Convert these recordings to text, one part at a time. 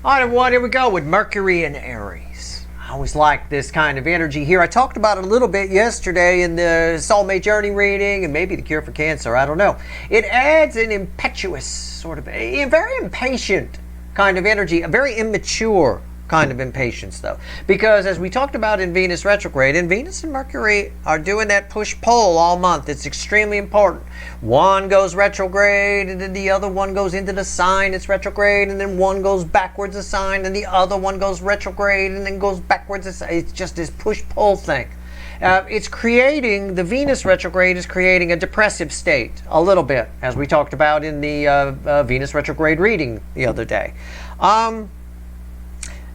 All right, everyone, here we go with Mercury and Aries. I always like this kind of energy here. I talked about it a little bit yesterday in the Soulmate Journey reading and maybe the Cure for Cancer. I don't know. It adds an impetuous, sort of, a very impatient kind of energy, a very immature kind of impatience, though. Because as we talked about in Venus retrograde, and Venus and Mercury are doing that push-pull all month. It's extremely important. One goes retrograde, and then the other one goes into the sign it's retrograde, and then one goes backwards a sign, and the other one goes retrograde, and then goes backwards a sign. It's just this push-pull thing. It's creating, the Venus retrograde is creating a depressive state, a little bit, as we talked about in the Venus retrograde reading the other day.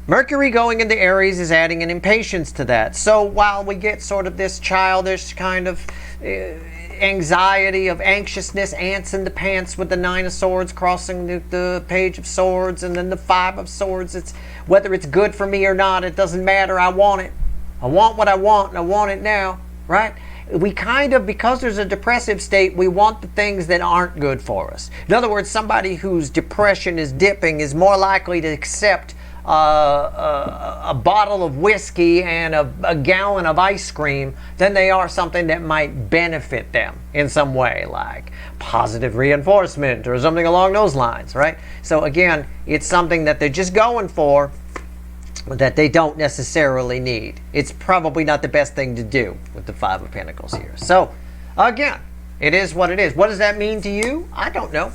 Mercury going into Aries is adding an impatience to that. So while we get sort of this childish kind of anxiety of anxiousness, ants in the pants with the Nine of Swords crossing the Page of Swords and then the Five of Swords, it's whether it's good for me or not, it doesn't matter. I want it. I want what I want, and I want it now, right? We kind of, because there's a depressive state, we want the things that aren't good for us. In other words, somebody whose depression is dipping is more likely to accept a bottle of whiskey and a gallon of ice cream than they are something that might benefit them in some way, like positive reinforcement or something along those lines, right? So again, it's something that they're just going for that they don't necessarily need. It's probably not the best thing to do with the Five of Pentacles here. So again, it is what it is. What does that mean to you? I don't know.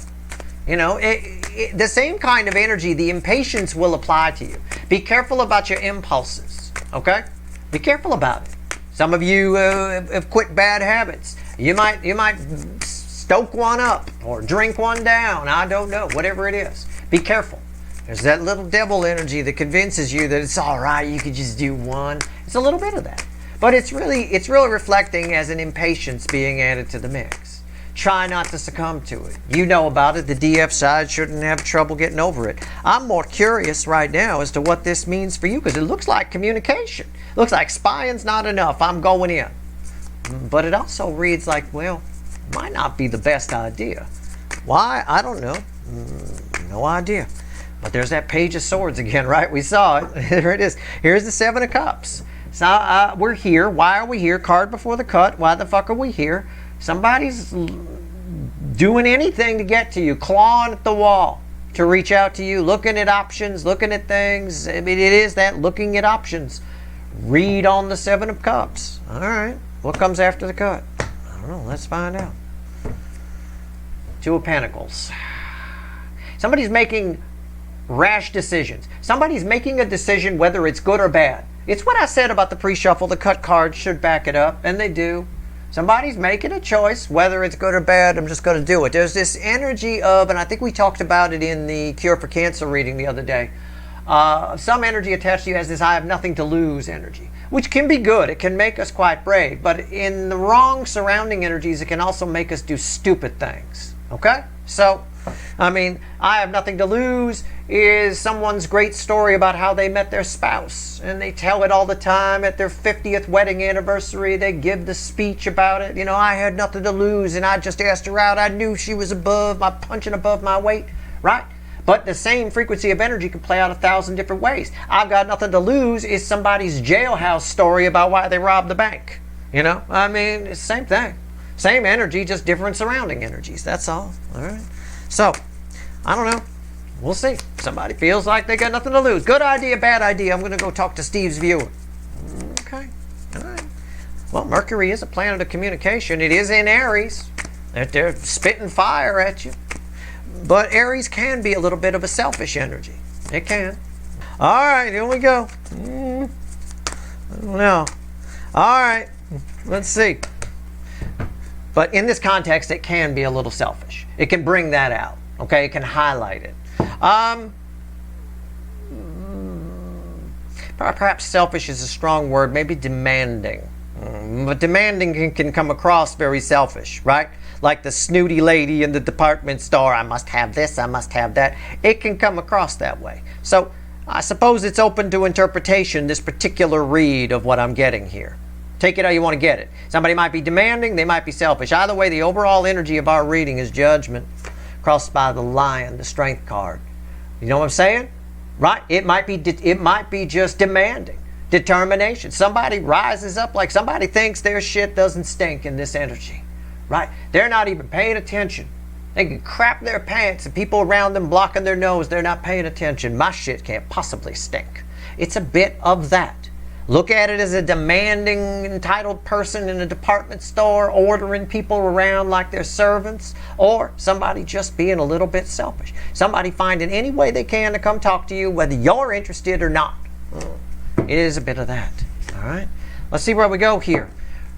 You know, the same kind of energy, the impatience will apply to you. Be careful about your impulses, okay? Be careful about it. Some of you have quit bad habits. You might stoke one up or drink one down. I don't know, whatever it is. Be careful. There's that little devil energy that convinces you that it's all right, you could just do one. It's a little bit of that. But it's really reflecting as an impatience being added to the mix. Try not to succumb to it. You know about it. The DF side shouldn't have trouble getting over it. I'm more curious right now as to what this means for you, because it looks like communication. It looks like spying's not enough. I'm going in. But it also reads like, well, might not be the best idea. Why? I don't know. No idea. But there's that Page of Swords again, right? We saw it. There it is. Here's the Seven of Cups. So we're here. Why are we here? Card before the cut. Why the fuck are we here? Somebody's doing anything to get to you, clawing at the wall to reach out to you, looking at options, looking at things. I mean, it is that, looking at options. Read on the Seven of Cups. All right. What comes after the cut? I don't know. Let's find out. Two of Pentacles. Somebody's making rash decisions. Somebody's making a decision whether it's good or bad. It's what I said about the pre-shuffle. The cut cards should back it up, and they do. Somebody's making a choice, whether it's good or bad. I'm just going to do it. There's this energy of, and I think we talked about it in the Cure for Cancer reading the other day, some energy attached to you has this I have nothing to lose energy, which can be good. It can make us quite brave. But in the wrong surrounding energies, it can also make us do stupid things. Okay? So, I mean, I have nothing to lose is someone's great story about how they met their spouse. And they tell it all the time at their 50th wedding anniversary. They give the speech about it. You know, I had nothing to lose and I just asked her out. I knew she was punching above my weight. Right? But the same frequency of energy can play out 1,000 different ways. I've got nothing to lose is somebody's jailhouse story about why they robbed the bank. You know, I mean, it's the same thing. Same energy, just different surrounding energies. That's all. All right. So, I don't know. We'll see. Somebody feels like they got nothing to lose. Good idea, bad idea. I'm going to go talk to Steve's viewer. Okay. All right. Well, Mercury is a planet of communication. It is in Aries. They're spitting fire at you. But Aries can be a little bit of a selfish energy. It can. All right, here we go. I don't know. All right. Let's see. But in this context, it can be a little selfish. It can bring that out. Okay, it can highlight it. Perhaps selfish is a strong word, maybe demanding. But demanding can come across very selfish, right? Like the snooty lady in the department store, I must have this, I must have that. It can come across that way. So I suppose it's open to interpretation, this particular read of what I'm getting here. Take it how you want to get it. Somebody might be demanding, they might be selfish. Either way, the overall energy of our reading is judgment, crossed by the lion, the strength card. You know what I'm saying? right? It might be just demanding, determination. Somebody rises up like somebody thinks their shit doesn't stink in this energy, right? They're not even paying attention. They can crap their pants and people around them blocking their nose. They're not paying attention. My shit can't possibly stink. It's a bit of that. Look at it as a demanding, entitled person in a department store ordering people around like they're servants, or somebody just being a little bit selfish. Somebody finding any way they can to come talk to you, whether you're interested or not. It is a bit of that. All right? Let's see where we go here.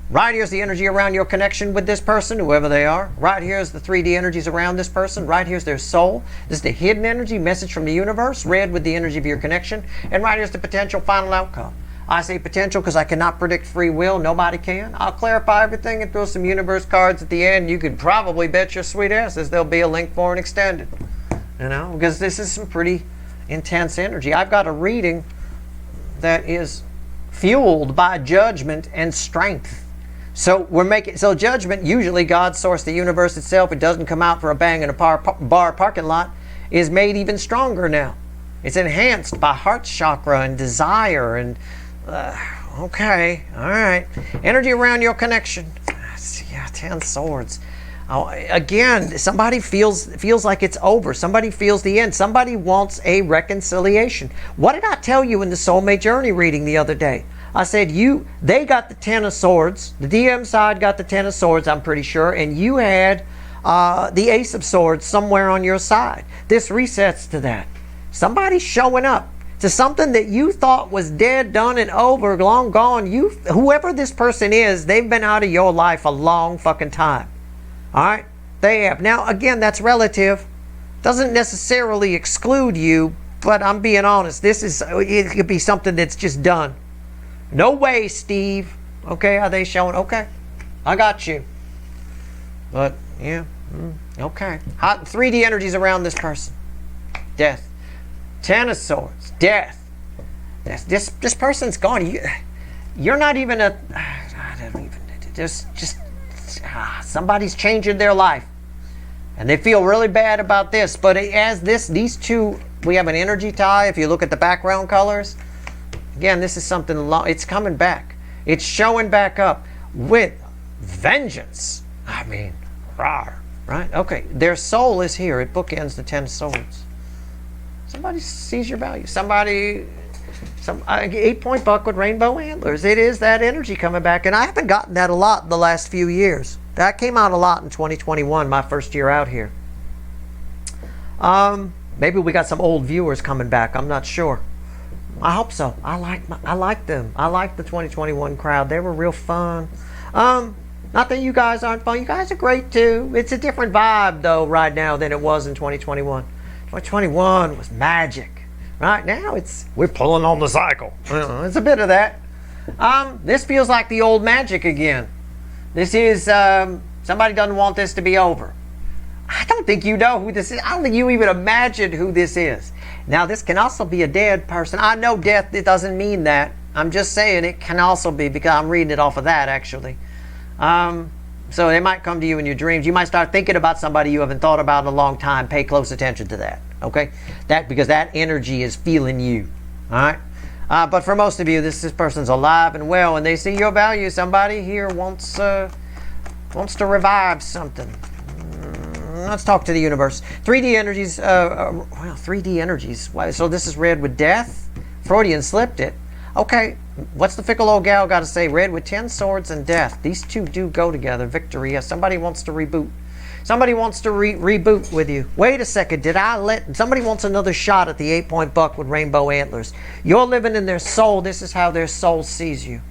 Right here's the energy around your connection with this person, whoever they are. Right here's the 3D energies around this person. Right here's their soul. This is the hidden energy, message from the universe, red with the energy of your connection. And right here's the potential final outcome. I say potential because I cannot predict free will. Nobody can. I'll clarify everything and throw some universe cards at the end. You could probably bet your sweet asses there'll be a link for an extended. You know, because this is some pretty intense energy. I've got a reading that is fueled by judgment and strength. So judgment, usually God's source, the universe itself, it doesn't come out for a bang in a bar parking lot, is made even stronger now. It's enhanced by heart chakra and desire and okay, all right. Energy around your connection. Yeah, 10 swords. Oh, again, somebody feels like it's over. Somebody feels the end. Somebody wants a reconciliation. What did I tell you in the soulmate journey reading the other day? I said they got the 10 of swords. The DM side got the 10 of swords, I'm pretty sure, and you had the ace of swords somewhere on your side. This resets to that. Somebody's showing up to something that you thought was dead, done, and over, long gone. Whoever this person is, they've been out of your life a long fucking time. All right? They have. Now, again, that's relative. Doesn't necessarily exclude you, but I'm being honest. It could be something that's just done. No way, Steve. Okay, are they showing? Okay, I got you. But, yeah, okay. Hot 3D energies around this person. Death. 10 of swords. Death. This person's gone. You're not even somebody's changing their life. And they feel really bad about this. But these two, we have an energy tie. If you look at the background colors, again, this is something, it's coming back. It's showing back up with vengeance. I mean, rawr, right? Okay, their soul is here. It bookends the 10 of swords. Somebody sees your value. Some 8-point buck with rainbow antlers. It is that energy coming back. And I haven't gotten that a lot in the last few years. That came out a lot in 2021, my first year out here. Maybe we got some old viewers coming back. I'm not sure. I hope so. I like them. I like the 2021 crowd. They were real fun. Not that you guys aren't fun. You guys are great too. It's a different vibe though right now than it was in 2021. 2021 was magic. Right now we're pulling on the cycle. It's a bit of that. This feels like the old magic again. This is somebody doesn't want this to be over. I don't think you know who this is. I don't think you even imagine who this is. Now, this can also be a dead person. I know death, it doesn't mean that. I'm just saying it can also be, because I'm reading it off of that, actually. So they might come to you in your dreams. You might start thinking about somebody you haven't thought about in a long time. Pay close attention to that, okay? Because that energy is feeling you, all right? But for most of you, this person's alive and well, and they see your value. Somebody here wants to revive something. Let's talk to the universe. 3D energies, 3D energies. So this is red with death. Freudian slipped it. Okay, what's the fickle old gal got to say? Red with 10 swords and death. These two do go together. Victory. Yes, somebody wants to reboot. Somebody wants to reboot with you. Wait a second. Somebody wants another shot at the 8-point buck with rainbow antlers. You're living in their soul. This is how their soul sees you.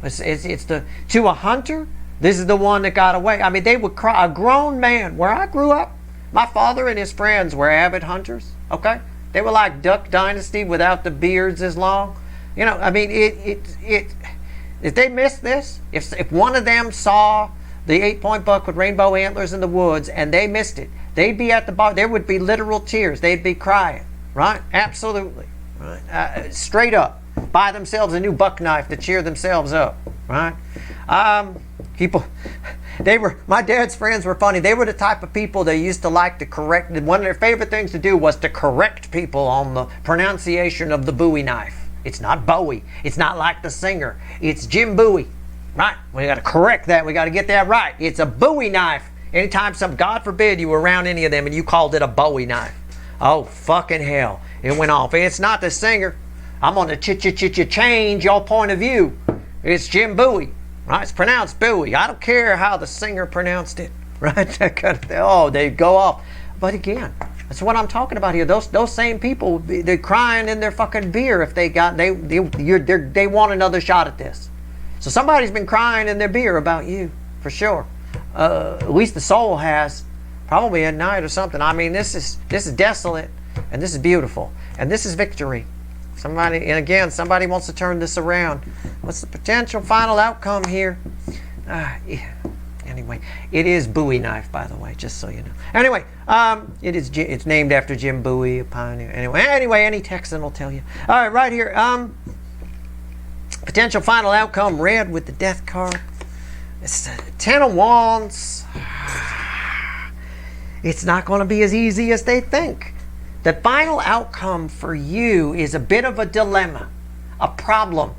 To a hunter, this is the one that got away. I mean, they would cry. A grown man, where I grew up, my father and his friends were avid hunters, okay? They were like Duck Dynasty without the beards as long. You know, I mean, if they missed this, if one of them saw the 8-point buck with rainbow antlers in the woods and they missed it, they'd be at the bar. There would be literal tears. They'd be crying, right? Absolutely, right? Straight up. Buy themselves a new buck knife to cheer themselves up, right? People, my dad's friends were funny. They were the type of people that used to like to correct. One of their favorite things to do was to correct people on the pronunciation of the Bowie knife. It's not Bowie. It's not like the singer. It's Jim Bowie. Right? We got to correct that. We got to get that right. It's a Bowie knife. Anytime God forbid you were around any of them and you called it a Bowie knife. Oh, fucking hell. It went off. It's not the singer. I'm going to change your point of view. It's Jim Bowie. Right? It's pronounced Bowie. I don't care how the singer pronounced it. Right? Oh, they go off. But again, that's what I'm talking about here. Those same people, they're crying in their fucking beer if they want another shot at this. So somebody's been crying in their beer about you, for sure. At least the soul has, probably at night or something. I mean, this is desolate, and this is beautiful, and this is victory. Somebody wants to turn this around. What's the potential final outcome here? Anyway, it is Bowie knife, by the way, just so you know. Anyway, it's named after Jim Bowie, a pioneer. Anyway, any Texan will tell you. All right, right here. Potential final outcome, red with the death card. It's 10 of Wands. It's not going to be as easy as they think. The final outcome for you is a bit of a dilemma, a problem.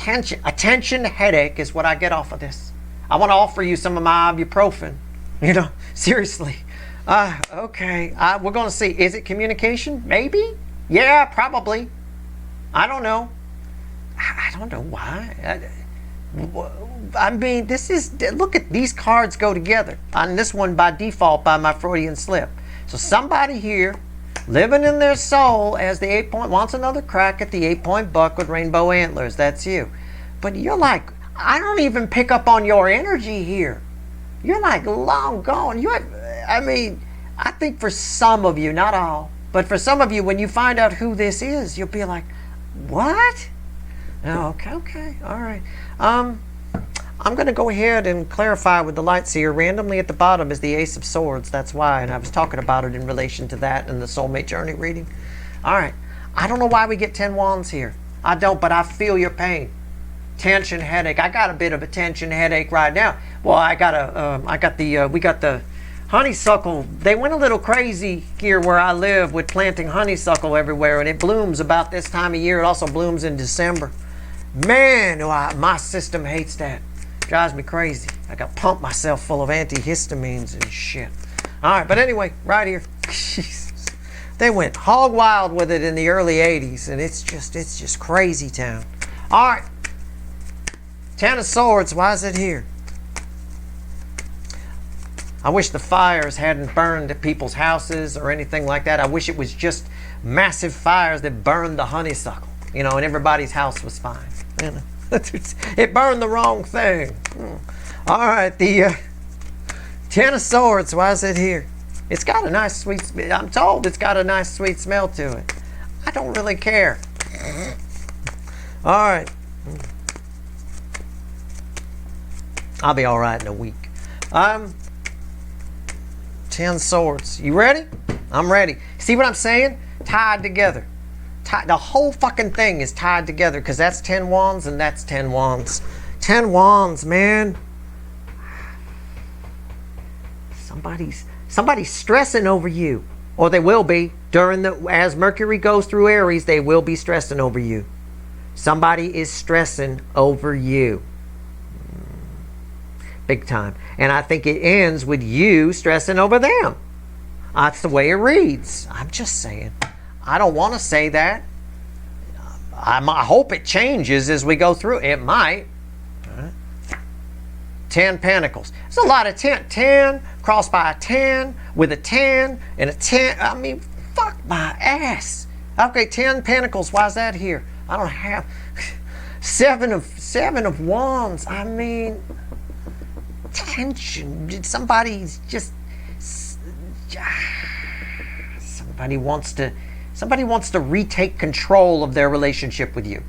A tension headache is what I get off of this. I want to offer you some of my ibuprofen. You know, seriously. Okay, we're going to see. Is it communication? Maybe? Yeah, probably. I don't know. I don't know why. I mean, look at these cards go together. On this one by default by my Freudian slip. So somebody here living in their soul as the 8-point wants another crack at the 8-point buck with rainbow antlers. That's you. But you're like, I don't even pick up on your energy here. You're like long gone. I think for some of you, not all, but for some of you, when you find out who this is, you'll be like, what? Oh, okay, all right. I'm going to go ahead and clarify with the light seer. Randomly at the bottom is the Ace of Swords. That's why, and I was talking about it in relation to that in the Soulmate Journey reading. All right. I don't know why we get 10 wands here. I don't, but I feel your pain. Tension headache. I got a bit of a tension headache right now. Well, we got the honeysuckle. They went a little crazy here where I live with planting honeysuckle everywhere, and it blooms about this time of year. It also blooms in December. Man, my system hates that. Drives me crazy. I got to pump myself full of antihistamines and shit. All right, but anyway, right here. Jesus. They went hog wild with it in the early 80s, and it's just crazy town. All right. 10 of Swords, why is it here? I wish the fires hadn't burned at people's houses or anything like that. I wish it was just massive fires that burned the honeysuckle, and everybody's house was fine. It burned the wrong thing. All right, the 10 of Swords, why is it here? It's got a nice sweet, I'm told it's got a nice sweet smell to it. I don't really care. All right. I'll be all right in a week. 10 Swords. You ready? I'm ready. See what I'm saying? Tied together. The whole fucking thing is tied together because that's 10 wands and that's 10 wands. 10 wands, man. Somebody's stressing over you. Or they will be. As Mercury goes through Aries, they will be stressing over you. Somebody is stressing over you. Big time. And I think it ends with you stressing over them. That's the way it reads. I'm just saying. I don't want to say that. I hope it changes as we go through. It might. 10 Pentacles. It's a lot of 10. 10 crossed by a 10 with a 10 and a 10. I mean, fuck my ass. Okay, 10 Pentacles. Why is that here? I don't have 7 of Wands. I mean, tension. Somebody wants to retake control of their relationship with you.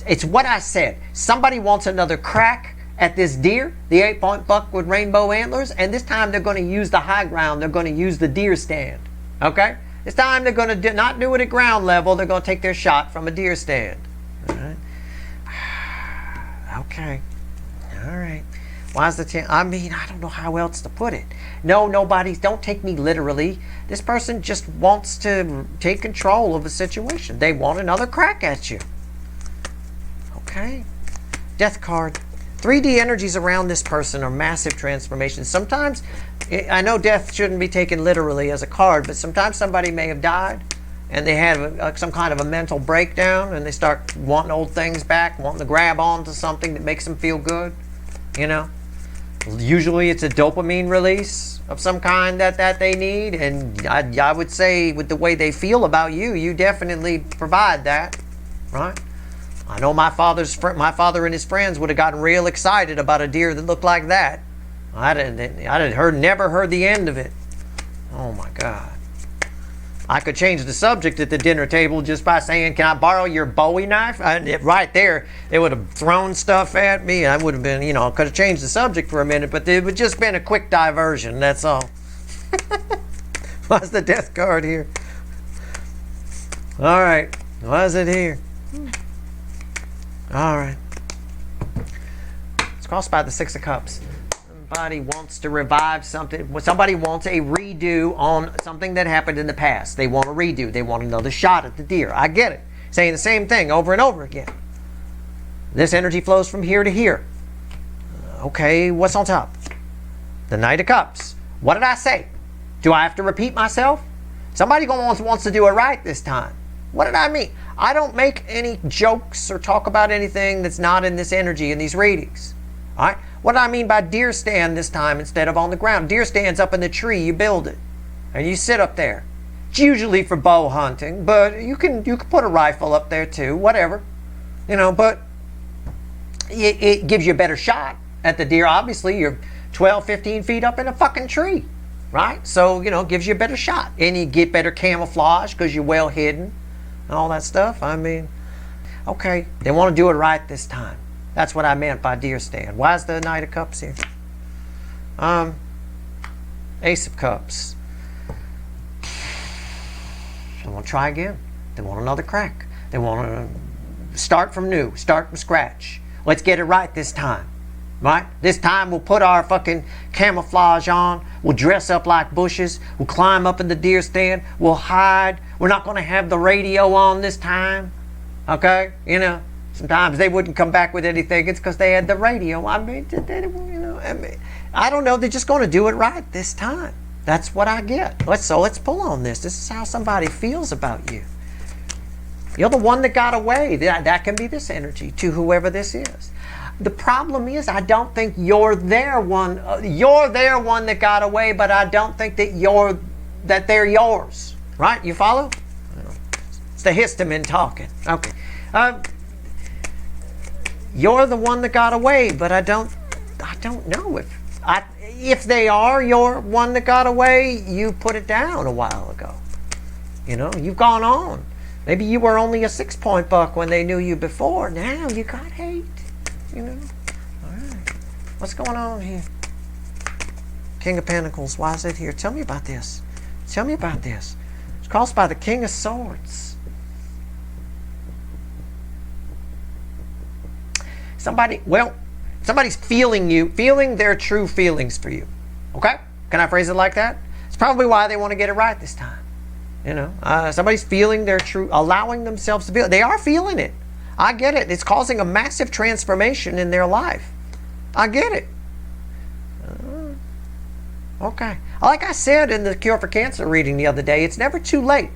It's what I said. Somebody wants another crack at this deer, the 8-point buck with rainbow antlers, and this time they're going to use the high ground. They're going to use the deer stand. Okay? This time they're going to not do it at ground level. They're going to take their shot from a deer stand. All right? Okay. All right. Why is the 10? I mean, I don't know how else to put it. No, don't take me literally. This person just wants to take control of a situation. They want another crack at you. Okay. Death card. 3D energies around this person are massive transformations. Sometimes, I know death shouldn't be taken literally as a card, but sometimes somebody may have died and they had some kind of a mental breakdown and they start wanting old things back, wanting to grab onto something that makes them feel good. You know? Usually it's a dopamine release of some kind that they need, and I would say with the way they feel about you, you definitely provide that, right? I know my father and his friends would have gotten real excited about a deer that looked like that. Never heard the end of it. Oh my God. I could change the subject at the dinner table just by saying, "Can I borrow your Bowie knife?" Right there, they would have thrown stuff at me. I would have been, could have changed the subject for a minute, but it would just been a quick diversion. That's all. What's the death card here? All right. Why is it here? All right. It's crossed by the 6 of Cups. Somebody wants to revive something. Somebody wants a redo on something that happened in the past. They want a redo. They want another shot at the deer. I get it. Saying the same thing over and over again. This energy flows from here to here. Okay, what's on top? The Knight of Cups. What did I say? Do I have to repeat myself? Somebody wants to do it right this time. What did I mean? I don't make any jokes or talk about anything that's not in this energy in these readings. All right? What do I mean by deer stand this time instead of on the ground? Deer stand's up in the tree. You build it. And you sit up there. It's usually for bow hunting, but you can put a rifle up there too, whatever. But it gives you a better shot at the deer. Obviously, you're 12, 15 feet up in a fucking tree, right? So, it gives you a better shot. And you get better camouflage because you're well hidden and all that stuff. I mean, okay, they want to do it right this time. That's what I meant by deer stand. Why is the Knight of Cups here? Ace of Cups. They want to try again. They want another crack. They want to start from new, start from scratch. Let's get it right this time. Right? This time we'll put our fucking camouflage on. We'll dress up like bushes. We'll climb up in the deer stand. We'll hide. We're not going to have the radio on this time. Okay? Sometimes they wouldn't come back with anything. It's because they had the radio. I don't know. They're just going to do it right this time. That's what I get. Let's pull on this. This is how somebody feels about you. You're the one that got away. That can be this energy to whoever this is. The problem is, I don't think you're their one. You're their one that got away, but I don't think that they're yours. Right? You follow? It's the histamine talking. Okay. You're the one that got away, but I don't know if they are your one that got away. You put it down a while ago. You've gone on. Maybe you were only a 6-point buck when they knew you before. Now you got hate. All right. What's going on here? King of Pentacles. Why is it here? Tell me about this. Tell me about this. It's crossed by the King of Swords. Somebody's feeling their true feelings for you. Okay? Can I phrase it like that? It's probably why they want to get it right this time. Somebody's feeling their true, allowing themselves to feel it. They are feeling it. I get it. It's causing a massive transformation in their life. I get it. Okay. Like I said in the Cure for Cancer reading the other day, it's never too late.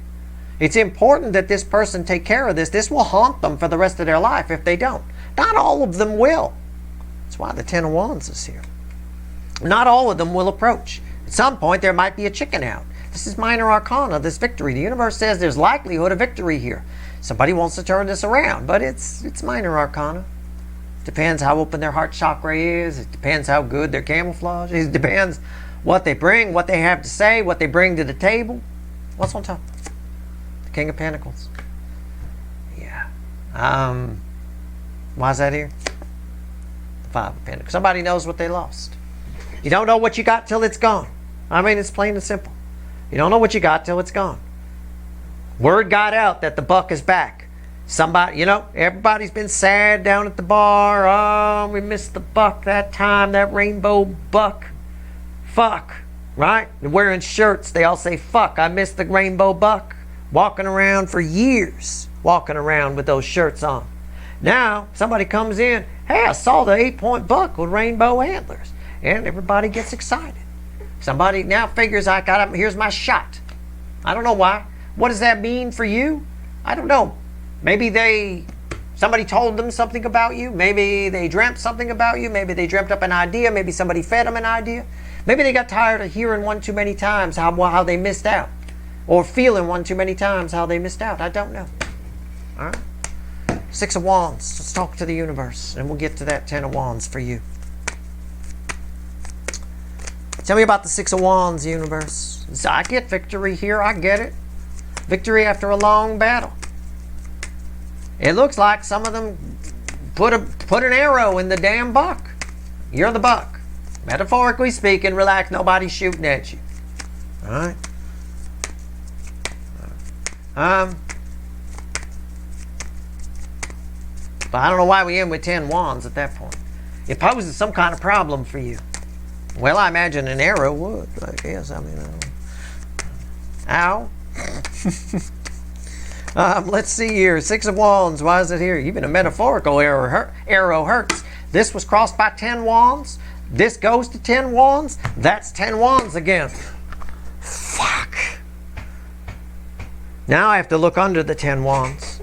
It's important that this person take care of this. This will haunt them for the rest of their life if they don't. Not all of them will. That's why the 10 of Wands is here. Not all of them will approach. At some point, there might be a chicken out. This is minor arcana, this victory. The universe says there's likelihood of victory here. Somebody wants to turn this around, but it's minor arcana. Depends how open their heart chakra is. It depends how good their camouflage is. It depends what they bring, what they have to say, what they bring to the table. What's on top? The King of Pentacles. Yeah. Why is that here? The 5 of Pentacles. Somebody knows what they lost. You don't know what you got till it's gone. I mean, it's plain and simple. You don't know what you got till it's gone. Word got out that the buck is back. Somebody, you know, everybody's been sad down at the bar. Oh, we missed the buck that time, that rainbow buck. Fuck, right? They're wearing shirts. They all say, fuck, I missed the rainbow buck. Walking around for years, walking around with those shirts on. Now, somebody comes in, hey, I saw the 8-point buck with rainbow antlers. And everybody gets excited. Somebody now figures here's my shot. I don't know why. What does that mean for you? I don't know. Maybe somebody told them something about you. Maybe they dreamt something about you. Maybe they dreamt up an idea. Maybe somebody fed them an idea. Maybe they got tired of hearing one too many times how they missed out. Or feeling one too many times how they missed out. I don't know. All right. 6 of Wands. Let's talk to the universe. And we'll get to that 10 of Wands for you. Tell me about the 6 of Wands, universe. I get victory here. I get it. Victory after a long battle. It looks like some of them put an arrow in the damn buck. You're the buck. Metaphorically speaking, relax. Nobody's shooting at you. All right. But I don't know why we end with 10 wands at that point. It poses some kind of problem for you. Well, I imagine an arrow would, I guess. I mean, ow. Let's see here. 6 of Wands. Why is it here? Even a metaphorical arrow hurts. This was crossed by 10 wands. This goes to 10 wands. That's 10 wands again. Fuck. Now I have to look under the 10 wands.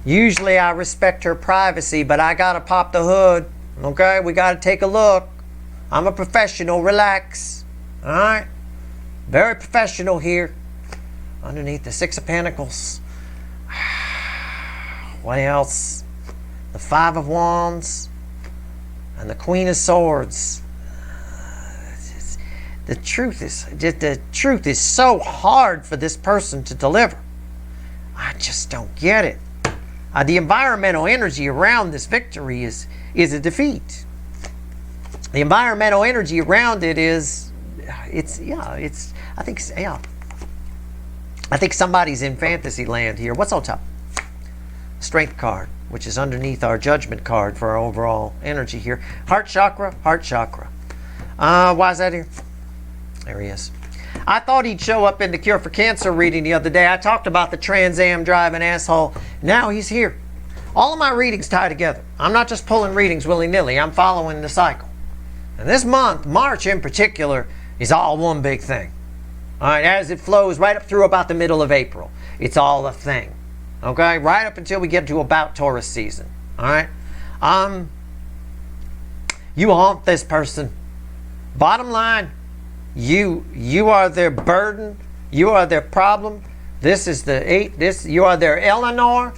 Usually I respect her privacy, but I gotta pop the hood. Okay? We gotta take a look. I'm a professional. Relax. Alright? Very professional here. Underneath the 6 of Pentacles. What else? The 5 of Wands. And the Queen of Swords. The truth is so hard for this person to deliver. I just don't get it. The environmental energy around this victory is a defeat. The environmental energy around it is, I think somebody's in fantasy land here. What's on top? Strength card, which is underneath our judgment card for our overall energy here. Heart chakra, heart chakra. Why is that here? There he is. I thought he'd show up in the Cure for Cancer reading the other day. I talked about the Trans Am driving asshole. Now he's here. All of my readings tie together. I'm not just pulling readings willy-nilly. I'm following the cycle. And this month, March in particular, is all one big thing. All right, as it flows right up through about the middle of April. It's all a thing. Okay, right up until we get to about Taurus season. All right. You haunt this person. Bottom line, you are their burden. You are their problem. This is the 8. You are their Eleanor,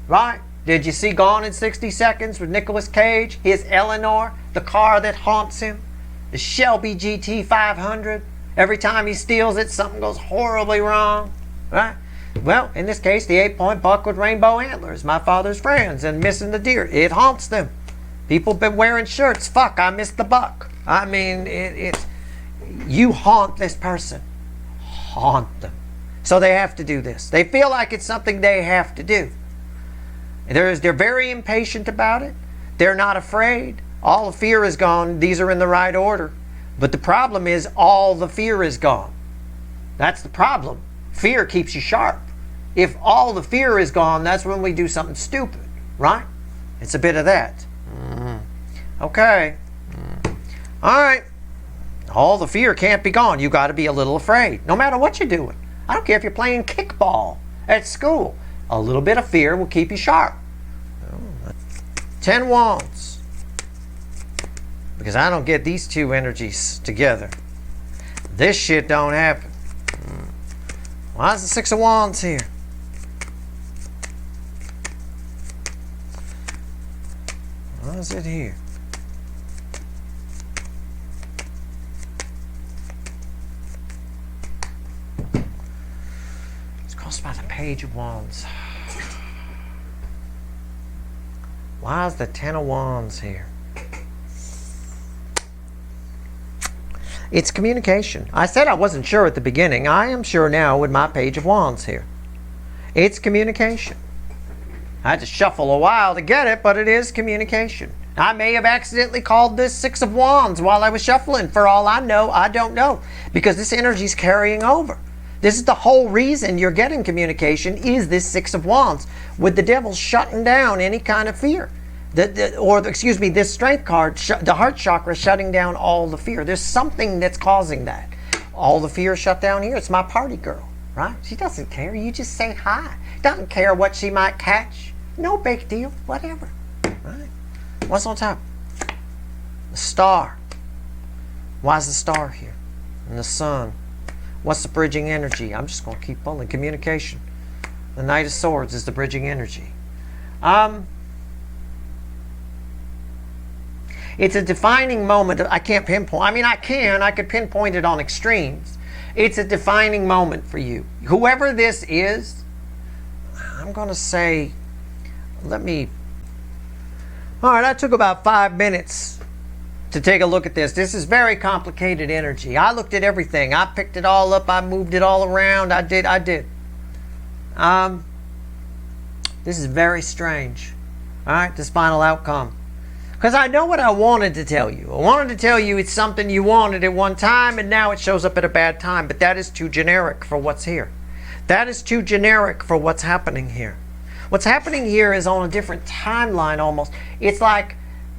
right? Did you see Gone in 60 Seconds with Nicolas Cage? His Eleanor, the car that haunts him, the Shelby GT 500. Every time he steals it, something goes horribly wrong, right? Well, in this case, the 8-point buck with rainbow antlers, my father's friends, and missing the deer. It haunts them. People been wearing shirts. Fuck, I missed the buck. I mean, you haunt this person. Haunt them. So they have to do this. They feel like it's something they have to do. They're very impatient about it. They're not afraid. All the fear is gone. These are in the right order. But the problem is all the fear is gone. That's the problem. Fear keeps you sharp. If all the fear is gone, that's when we do something stupid, right? It's a bit of that. Okay. All right. All the fear can't be gone. You got to be a little afraid, no matter what you're doing. I don't care if you're playing kickball at school. A little bit of fear will keep you sharp. 10 wands. Because I don't get these two energies together. This shit don't happen. Why is the 6 of wands here? Why is it here? It's caused by the Page of Wands. Why is the 10 of wands here? It's communication. I said I wasn't sure at the beginning. I am sure now with my Page of Wands here. It's communication. I had to shuffle a while to get it, but it is communication. I may have accidentally called this Six of Wands while I was shuffling. For all I know, I don't know. Because this energy is carrying over. This is the whole reason you're getting communication, is this Six of Wands, with the devil shutting down any kind of fear. This strength card, the heart chakra shutting down all the fear. There's something that's causing that. All the fear shut down here. It's my party girl, right? She doesn't care. You just say hi. Doesn't care what she might catch. No big deal. Whatever. Right? What's on top? The star. Why is the star here? And the sun. What's the bridging energy? I'm just going to keep pulling. Communication. The Knight of Swords is the bridging energy. It's a defining moment. I can't pinpoint. I mean, I could pinpoint it on extremes. It's a defining moment for you. Whoever this is, I'm going to say, all right, I took about 5 minutes to take a look at this. This is very complicated energy. I looked at everything. I picked it all up. I moved it all around. I did. This is very strange. All right, this final outcome. Because I know what I wanted to tell you. I wanted to tell you it's something you wanted at one time and now it shows up at a bad time. But that is too generic for what's here. That is too generic for what's happening here. What's happening here is on a different timeline almost. It's like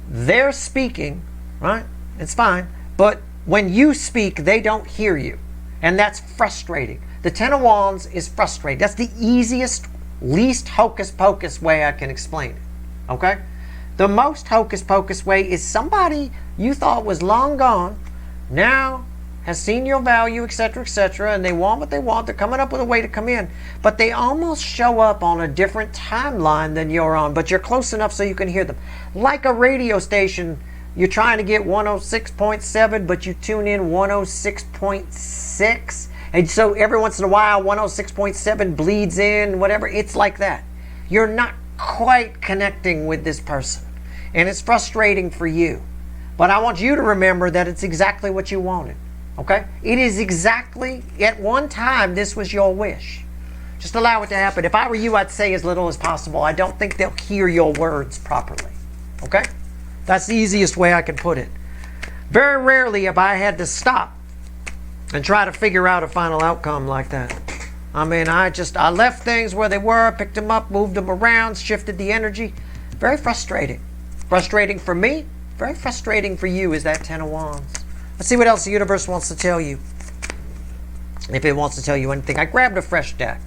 they're speaking, right? It's fine. But when you speak, they don't hear you. And that's frustrating. The Ten of Wands is frustrating. That's the easiest, least hocus pocus way I can explain it. Okay? The most hocus pocus way is somebody you thought was long gone, now has seen your value, etc., etc., and they want what they want. They're coming up with a way to come in. But they almost show up on a different timeline than you're on, but you're close enough so you can hear them. Like a radio station, you're trying to get 106.7, but you tune in 106.6. And so every once in a while, 106.7 bleeds in, whatever. It's like that. You're not quite connecting with this person. And it's frustrating for you. But I want you to remember that it's exactly what you wanted. Okay? It is exactly, at one time, this was your wish. Just allow it to happen. If I were you, I'd say as little as possible. I don't think they'll hear your words properly. Okay? That's the easiest way I can put it. Very rarely have I had to stop and try to figure out a final outcome like that. I mean, I left things where they were, picked them up, moved them around, shifted the energy. Very frustrating. Frustrating for me, very frustrating for you is that Ten of Wands. Let's see what else the universe wants to tell you. If it wants to tell you anything. I grabbed a fresh deck.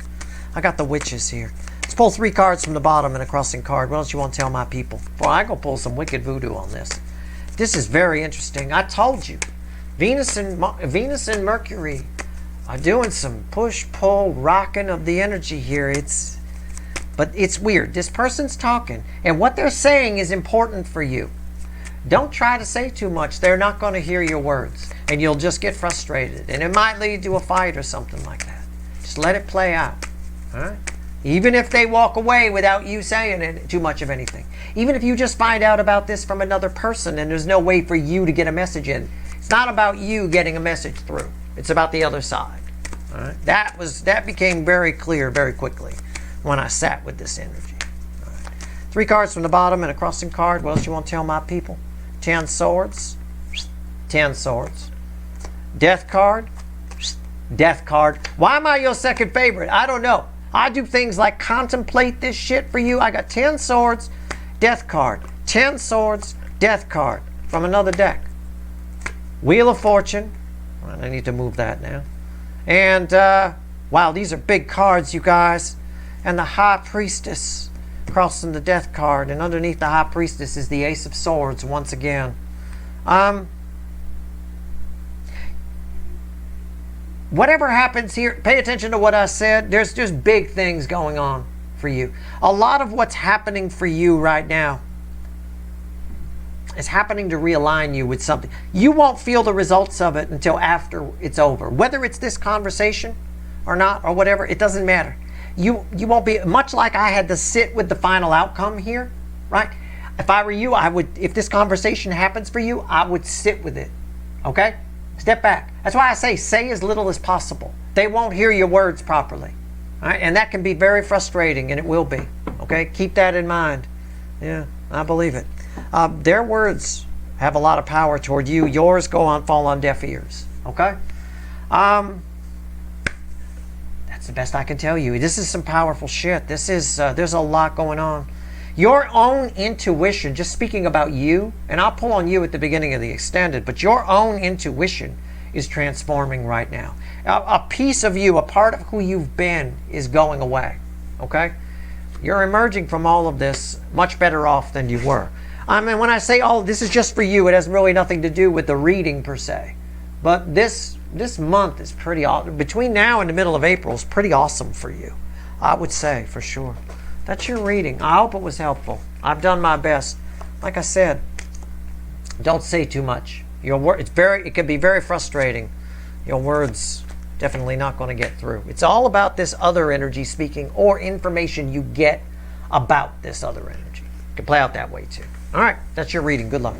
I got the Witches here. Let's pull 3 cards from the bottom and a crossing card. What else you want to tell my people? Boy, I go pull some wicked voodoo on this. This is very interesting. I told you. Venus and Mercury are doing some push-pull rocking of the energy here. But it's weird. This person's talking, and what they're saying is important for you. Don't try to say too much. They're not going to hear your words, and you'll just get frustrated, and it might lead to a fight or something like that. Just let it play out. All right? Even if they walk away without you saying too much of anything. Even if you just find out about this from another person and there's no way for you to get a message in. It's not about you getting a message through. It's about the other side. All right? That became very clear very quickly when I sat with this energy. All right. 3 cards from the bottom and a crossing card. What else you want to tell my people? 10 swords. 10 swords. Death card. Death card. Why am I your second favorite? I don't know. I do things like contemplate this shit for you. I got 10 swords, death card. 10 swords, death card from another deck. Wheel of Fortune. I need to move that now. And, wow, these are big cards, you guys. And the High Priestess crossing the death card. And underneath the High Priestess is the Ace of Swords once again. Whatever happens here, pay attention to what I said. There's just big things going on for you. A lot of what's happening for you right now is happening to realign you with something. You won't feel the results of it until after it's over. Whether it's this conversation or not, or whatever, it doesn't matter. You won't be, much like I had to sit with the final outcome here, right? If I were you, I would, if this conversation happens for you, I would sit with it, okay? Step back. That's why I say as little as possible. They won't hear your words properly. All right? And that can be very frustrating, and it will be. Okay? Keep that in mind. Yeah, I believe it. Their words have a lot of power toward you. Yours fall on deaf ears. Okay? That's the best I can tell you. This is some powerful shit. This is there's a lot going on. Your own intuition, just speaking about you, and I'll pull on you at the beginning of the extended, but your own intuition is transforming right now. A piece of you, a part of who you've been, is going away. Okay? You're emerging from all of this much better off than you were. I mean, when I say, oh, this is just for you, it has really nothing to do with the reading per se. But this month is pretty awesome. Between now and the middle of April is pretty awesome for you, I would say, for sure. That's your reading. I hope it was helpful. I've done my best. Like I said, don't say too much. It can be very frustrating. Your words definitely not going to get through. It's all about this other energy speaking, or information you get about this other energy. It can play out that way too. All right, that's your reading. Good luck.